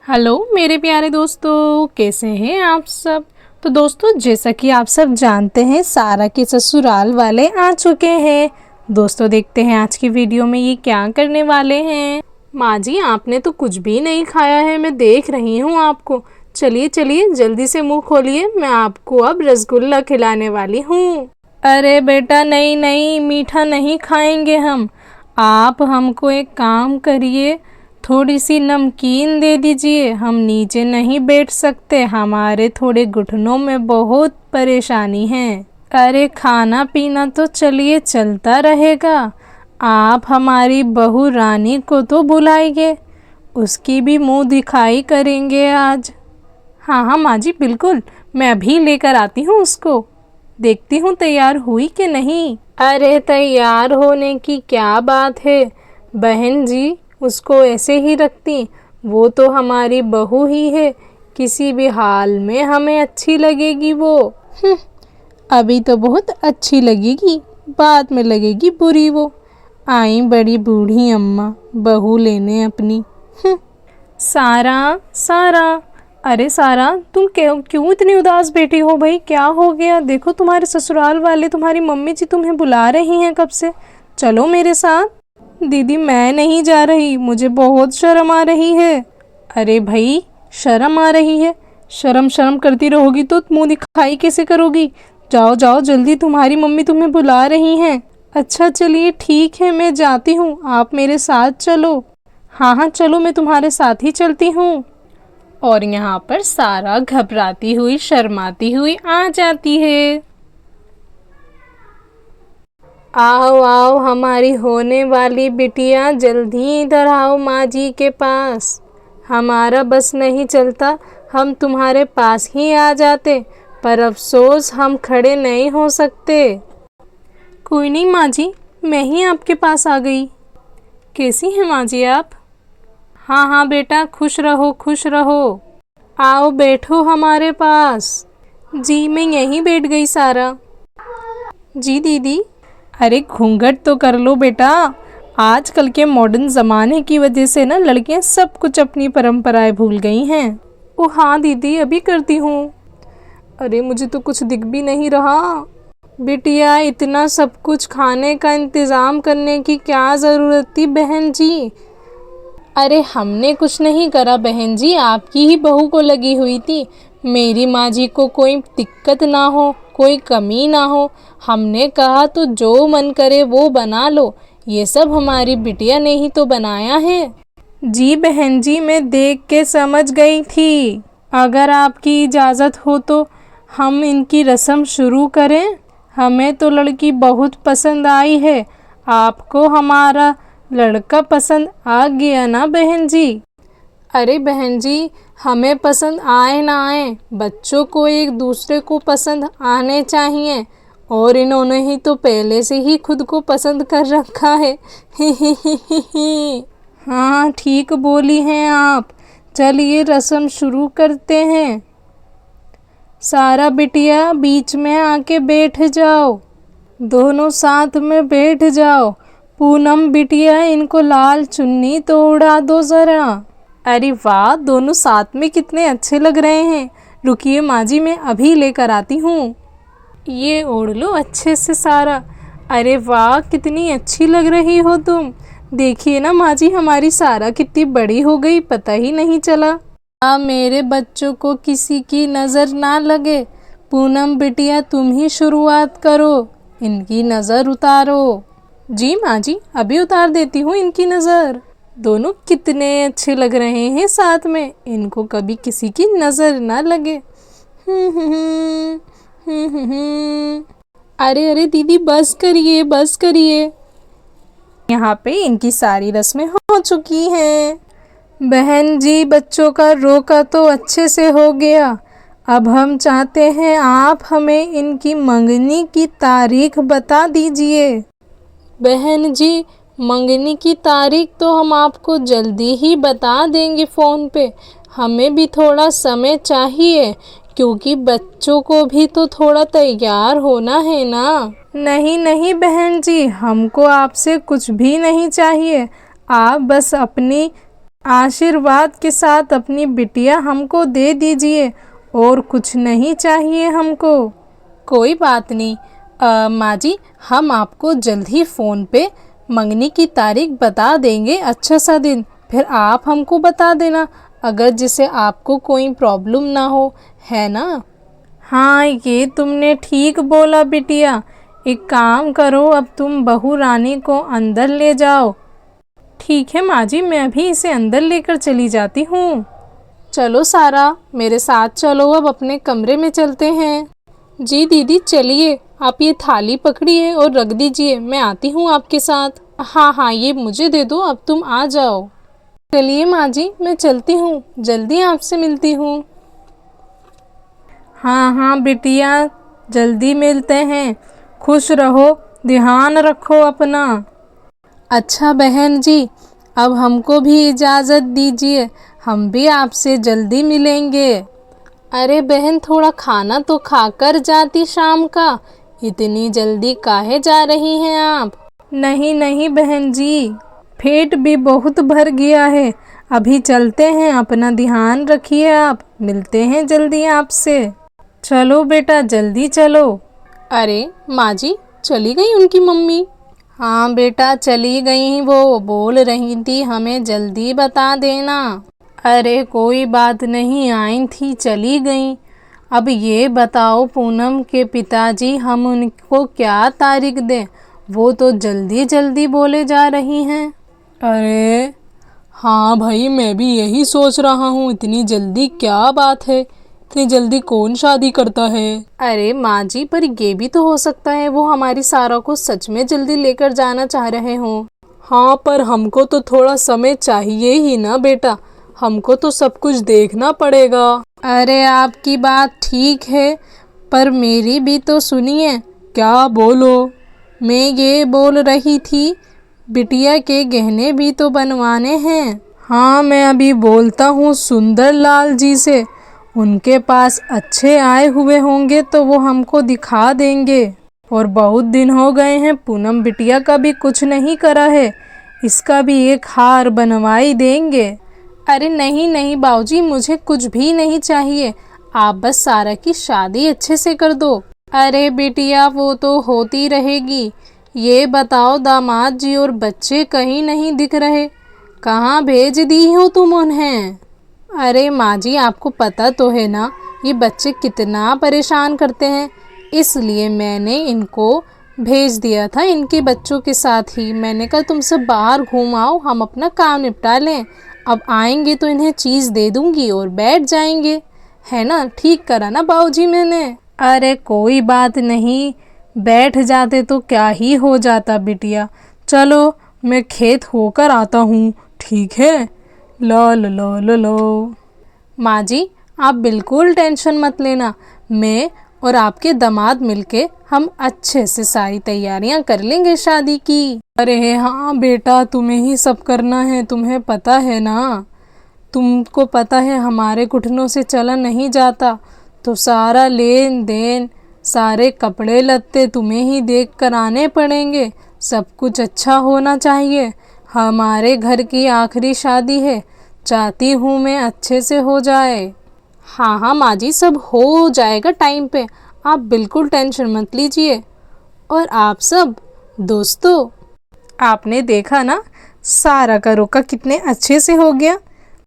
Hello मेरे प्यारे दोस्तों, कैसे हैं आप सब। तो दोस्तों, जैसा कि आप सब जानते हैं, सारा के ससुराल वाले आ चुके हैं। दोस्तों, देखते हैं आज की वीडियो में ये क्या करने वाले हैं। माँ जी, आपने तो कुछ भी नहीं खाया है, मैं देख रही हूँ आपको। चलिए चलिए जल्दी से मुंह खोलिए, मैं आपको अब रसगुल्ला खिलाने वाली हूँ। अरे बेटा, नहीं नहीं, मीठा नहीं खाएंगे हम। आप हमको एक काम करिए, थोड़ी सी नमकीन दे दीजिए। हम नीचे नहीं बैठ सकते, हमारे थोड़े घुटनों में बहुत परेशानी है। अरे खाना पीना तो चलिए चलता रहेगा, आप हमारी बहू रानी को तो बुलाइए, उसकी भी मुंह दिखाई करेंगे आज। हाँ हाँ माँ जी, बिल्कुल, मैं अभी लेकर आती हूँ उसको। देखती हूँ तैयार हुई कि नहीं। अरे तैयार होने की क्या बात है बहन जी, उसको ऐसे ही रखती, वो तो हमारी बहू ही है, किसी भी हाल में हमें अच्छी लगेगी वो। अभी तो बहुत अच्छी लगेगी, बाद में लगेगी बुरी वो। आई बड़ी बूढ़ी अम्मा बहू लेने अपनी। सारा सारा, अरे सारा, तुम क्यों इतनी उदास बैठी हो भाई, क्या हो गया। देखो तुम्हारे ससुराल वाले, तुम्हारी मम्मी जी तुम्हें बुला रही हैं कब से। चलो मेरे साथ। दीदी मैं नहीं जा रही, मुझे बहुत शर्म आ रही है। अरे भाई, शर्म आ रही है, शर्म शर्म करती रहोगी तो मुंह दिखाई कैसे करोगी। जाओ जाओ जल्दी, तुम्हारी मम्मी तुम्हें बुला रही हैं। अच्छा चलिए ठीक है, मैं जाती हूँ, आप मेरे साथ चलो। हाँ हाँ चलो, मैं तुम्हारे साथ ही चलती हूँ। और यहाँ पर सारा घबराती हुई शर्माती हुई आ जाती है। आओ आओ हमारी होने वाली बिटिया, जल्दी इधर आओ माँ जी के पास। हमारा बस नहीं चलता, हम तुम्हारे पास ही आ जाते, पर अफसोस हम खड़े नहीं हो सकते। कोई नहीं माँ जी, मैं ही आपके पास आ गई। कैसी हैं माँ जी आप। हाँ हाँ बेटा, खुश रहो खुश रहो। आओ बैठो हमारे पास। जी मैं यहीं बैठ गई सारा। जी दीदी। अरे घूंघट तो कर लो बेटा, आजकल के मॉडर्न ज़माने की वजह से ना लड़कियां सब कुछ अपनी परंपराएं भूल गई हैं। ओ हाँ दीदी, अभी करती हूँ। अरे मुझे तो कुछ दिख भी नहीं रहा। बिटिया, इतना सब कुछ खाने का इंतज़ाम करने की क्या ज़रूरत थी बहन जी। अरे हमने कुछ नहीं करा बहन जी, आपकी ही बहू को लगी हुई थी। मेरी माँ जी को कोई दिक्कत ना हो, कोई कमी ना हो, हमने कहा तो जो मन करे वो बना लो। ये सब हमारी बिटिया ने ही तो बनाया है। जी बहन जी, मैं देख के समझ गई थी। अगर आपकी इजाज़त हो तो हम इनकी रस्म शुरू करें। हमें तो लड़की बहुत पसंद आई है, आपको हमारा लड़का पसंद आ गया ना बहन जी। अरे बहन जी, हमें पसंद आए ना आए, बच्चों को एक दूसरे को पसंद आने चाहिए, और इन्होंने ही तो पहले से ही खुद को पसंद कर रखा है। ही। हाँ ठीक बोली हैं आप। चलिए रस्म शुरू करते हैं। सारा बिटिया बीच में आके बैठ जाओ, दोनों साथ में बैठ जाओ। पूनम बिटिया, इनको लाल चुन्नी तो उड़ा दो ज़रा। अरे वाह, दोनों साथ में कितने अच्छे लग रहे हैं। रुकिए माँ जी, मैं अभी लेकर आती हूँ। ये ओढ़ लो अच्छे से सारा। अरे वाह, कितनी अच्छी लग रही हो तुम। देखिए ना माँ जी, हमारी सारा कितनी बड़ी हो गई, पता ही नहीं चला। मेरे बच्चों को किसी की नज़र ना लगे। पूनम बिटिया, तुम ही शुरुआत करो, इनकी नज़र उतारो। जी माँ जी, अभी उतार देती हूँ इनकी नज़र। दोनों कितने अच्छे लग रहे हैं साथ में, इनको कभी किसी की नज़र ना लगे। अरे अरे दीदी, बस करिए बस करिए। यहाँ पे इनकी सारी रस्में हो चुकी हैं। बहन जी, बच्चों का रोका तो अच्छे से हो गया, अब हम चाहते हैं आप हमें इनकी मंगनी की तारीख बता दीजिए। बहन जी, मंगनी की तारीख तो हम आपको जल्दी ही बता देंगे फ़ोन पे, हमें भी थोड़ा समय चाहिए, क्योंकि बच्चों को भी तो थोड़ा तैयार होना है ना। नहीं नहीं बहन जी, हमको आपसे कुछ भी नहीं चाहिए, आप बस अपनी आशीर्वाद के साथ अपनी बिटिया हमको दे दीजिए, और कुछ नहीं चाहिए हमको। कोई बात नहीं माँ जी, हम आपको जल्द ही फ़ोन पे मंगनी की तारीख बता देंगे, अच्छा सा दिन, फिर आप हमको बता देना अगर जिसे आपको कोई प्रॉब्लम ना हो, है ना। हाँ, ये तुमने ठीक बोला बिटिया। एक काम करो, अब तुम बहू रानी को अंदर ले जाओ। ठीक है माँ जी, मैं अभी इसे अंदर लेकर चली जाती हूँ। चलो सारा, मेरे साथ चलो, अब अपने कमरे में चलते हैं। जी दीदी चलिए, आप ये थाली पकड़िए और रख दीजिए, मैं आती हूँ आपके साथ। हाँ हाँ, ये मुझे दे दो, अब तुम आ जाओ। चलिए माँ जी, मैं चलती हूँ, जल्दी आपसे मिलती हूँ। हाँ हाँ बिटिया, जल्दी मिलते हैं, खुश रहो, ध्यान रखो अपना। अच्छा बहन जी, अब हमको भी इजाज़त दीजिए, हम भी आपसे जल्दी मिलेंगे। अरे बहन, थोड़ा खाना तो खाकर जाती शाम का, इतनी जल्दी काहे जा रही हैं आप। नहीं नहीं बहन जी, पेट भी बहुत भर गया है, अभी चलते हैं, अपना ध्यान रखिए आप, मिलते हैं जल्दी आपसे। चलो बेटा जल्दी चलो। अरे माँ जी, चली गई उनकी मम्मी। हाँ बेटा चली गई, वो बोल रही थी हमें जल्दी बता देना। अरे कोई बात नहीं, आई थी चली गई। अब ये बताओ पूनम के पिताजी, हम उनको क्या तारीख दें, वो तो जल्दी जल्दी बोले जा रही हैं। अरे हाँ भाई, मैं भी यही सोच रहा हूँ, इतनी जल्दी क्या बात है, इतनी जल्दी कौन शादी करता है। अरे माँ जी, पर ये भी तो हो सकता है वो हमारी सारा को सच में जल्दी लेकर जाना चाह रहे हों। हाँ, पर हमको तो थोड़ा समय चाहिए ही ना बेटा, हमको तो सब कुछ देखना पड़ेगा। अरे आपकी बात ठीक है, पर मेरी भी तो सुनिए। क्या बोलो। मैं ये बोल रही थी, बिटिया के गहने भी तो बनवाने हैं। हाँ, मैं अभी बोलता हूँ सुंदर लाल जी से, उनके पास अच्छे आए हुए होंगे तो वो हमको दिखा देंगे। और बहुत दिन हो गए हैं, पूनम बिटिया का भी कुछ नहीं करा है, इसका भी एक हार बनवाई देंगे। अरे नहीं नहीं बाबूजी, मुझे कुछ भी नहीं चाहिए, आप बस सारा की शादी अच्छे से कर दो। अरे बिटिया, वो तो होती रहेगी। ये बताओ दामाद जी और बच्चे कहीं नहीं दिख रहे, कहाँ भेज दी हो तुम उन्हें। अरे माँ जी, आपको पता तो है ना ये बच्चे कितना परेशान करते हैं, इसलिए मैंने इनको भेज दिया था, इनके बच्चों के साथ ही। मैंने कहा तुम सब बाहर घूम आओ, हम अपना काम निपटा लें, अब आएंगे तो इन्हें चीज़ दे दूंगी और बैठ जाएंगे, है ना। ठीक करा ना बाबूजी मैंने। अरे कोई बात नहीं, बैठ जाते तो क्या ही हो जाता बिटिया। चलो मैं खेत होकर आता हूँ, ठीक है। लो लो लो लो लो। माँ जी आप बिल्कुल टेंशन मत लेना, मैं और आपके दामाद मिलके हम अच्छे से सारी तैयारियां कर लेंगे शादी की। अरे हाँ बेटा, तुम्हें ही सब करना है, तुम्हें पता है ना, तुमको पता है हमारे घुटनों से चला नहीं जाता, तो सारा लेन देन, सारे कपड़े लत्ते तुम्हें ही देख कर आने पड़ेंगे, सब कुछ अच्छा होना चाहिए। हमारे घर की आखिरी शादी है, चाहती हूँ मैं अच्छे से हो जाए। हाँ हाँ माँ जी, सब हो जाएगा टाइम पे, आप बिल्कुल टेंशन मत लीजिए। और आप सब दोस्तों, आपने देखा ना सारा का रोका कितने अच्छे से हो गया।